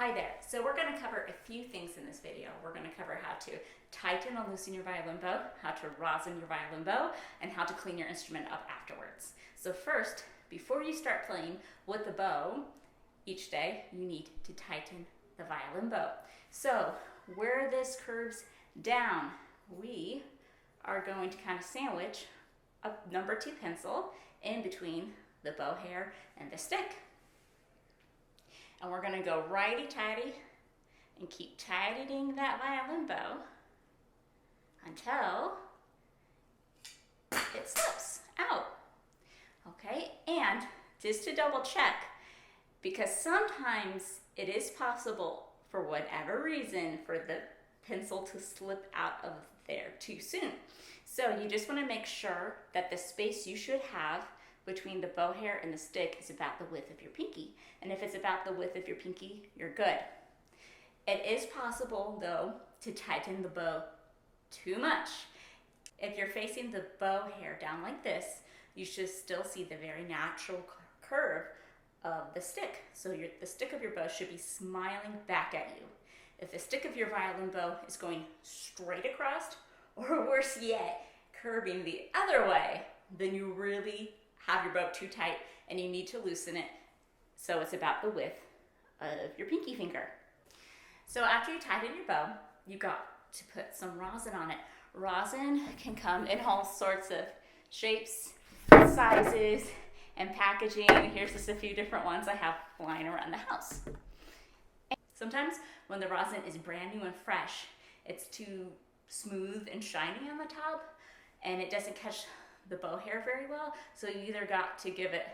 Hi there. So we're going to cover a few things in this video. We're going to cover how to tighten or loosen your violin bow, how to rosin your violin bow, and how to clean your instrument up afterwards. So first, before you start playing with the bow each day, you need to tighten the violin bow. So where this curves down, we are going to kind of sandwich a number 2 pencil in between the bow hair and the stick. And we're going to go righty-tighty and keep tightening that violin bow until it slips out. Okay, and just to double check, because sometimes it is possible, for whatever reason, for the pencil to slip out of there too soon. So you just want to make sure that the space you should have between the bow hair and the stick is about the width of your pinky. And if it's about the width of your pinky, you're good. It is possible, though, to tighten the bow too much. If you're facing the bow hair down like this, you should still see the very natural curve of the stick. So the stick of your bow should be smiling back at you. If the stick of your violin bow is going straight across, or worse yet, curving the other way, then you really have your bow too tight and you need to loosen it so it's about the width of your pinky finger. So after you tighten your bow, you got to put some rosin on it. Rosin can come in all sorts of shapes, sizes, and packaging. Here's just a few different ones I have lying around the house. And sometimes when the rosin is brand new and fresh, it's too smooth and shiny on the top and it doesn't catch the bow hair very well, so you either got to give it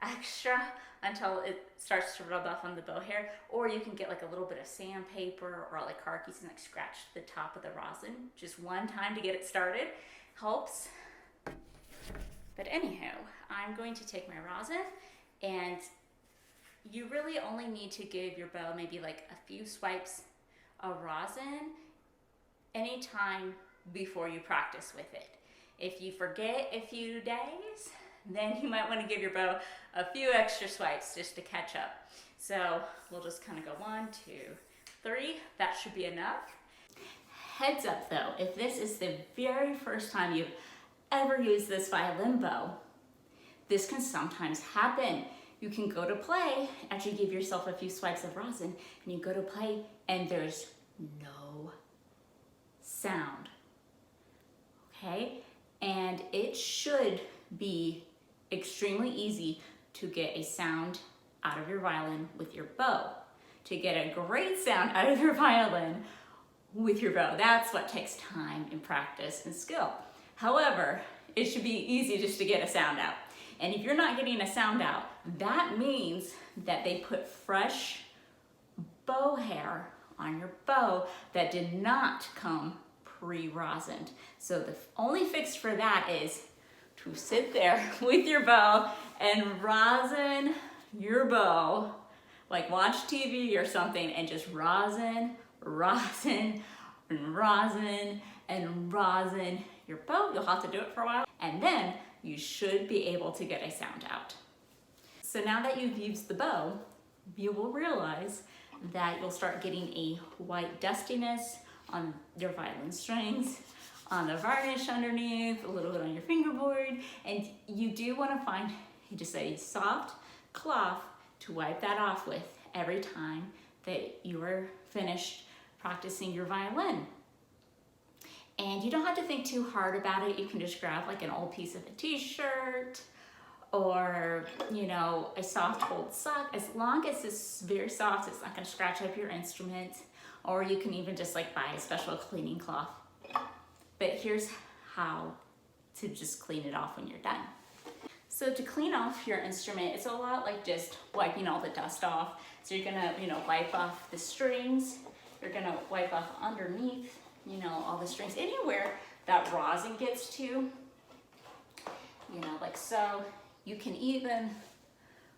extra until it starts to rub off on the bow hair, or you can get like a little bit of sandpaper or like car keys and like scratch the top of the rosin just one time to get it started. Helps. But anyhow, I'm going to take my rosin, and you really only need to give your bow maybe like a few swipes of rosin anytime before you practice with it. If you forget a few days, then you might want to give your bow a few extra swipes just to catch up. So we'll just kind of go 1, 2, 3. That should be enough. Heads up though, if this is the very first time you've ever used this violin bow, this can sometimes happen. You can go to play after you give yourself a few swipes of rosin, and you go to play and there's no sound. Okay? And it should be extremely easy to get a sound out of your violin with your bow. To get a great sound out of your violin with your bow, that's what takes time and practice and skill. However, it should be easy just to get a sound out. And if you're not getting a sound out, that means that they put fresh bow hair on your bow that did not come pre-rosined. So the only fix for that is to sit there with your bow and rosin your bow, like watch TV or something, and just rosin, rosin, and rosin, and rosin your bow. You'll have to do it for a while, and then you should be able to get a sound out. So now that you've used the bow, you will realize that you'll start getting a white dustiness on your violin strings, on the varnish underneath, a little bit on your fingerboard, and you do want to find just a soft cloth to wipe that off with every time that you are finished practicing your violin. And you don't have to think too hard about it. You can just grab like an old piece of a t-shirt or, you know, a soft old sock. As long as it's very soft, it's not going to scratch up your instrument. Or you can even just like buy a special cleaning cloth. But here's how to just clean it off when you're done. So to clean off your instrument, it's a lot like just wiping all the dust off. So you're gonna, wipe off the strings. You're gonna wipe off underneath, all the strings. Anywhere that rosin gets to, like so. You can even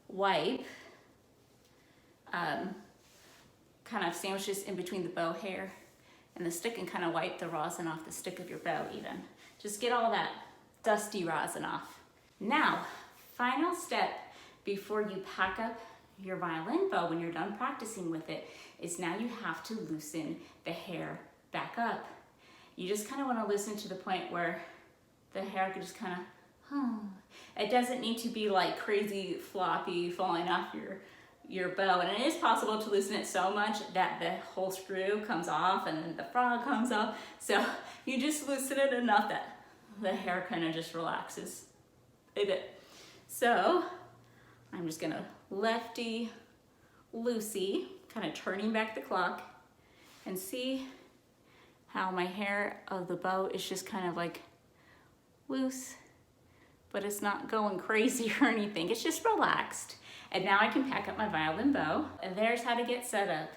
wipe kind of sandwiches in between the bow hair and the stick, and kind of wipe the rosin off the stick of your bow even. Just get all that dusty rosin off. Now, final step before you pack up your violin bow when you're done practicing with it is now you have to loosen the hair back up. You just kind of want to loosen to the point where the hair could just kind of, it doesn't need to be like crazy floppy falling off your bow. And it is possible to loosen it so much that the whole screw comes off and then the frog comes off. So you just loosen it enough that the hair kind of just relaxes a bit. So I'm just gonna lefty loosey, kind of turning back the clock, and see how my hair of the bow is just kind of like loose, but it's not going crazy or anything. It's just relaxed. And now I can pack up my violin bow. And there's how to get set up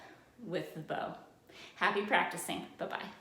with the bow. Happy practicing. Bye-bye.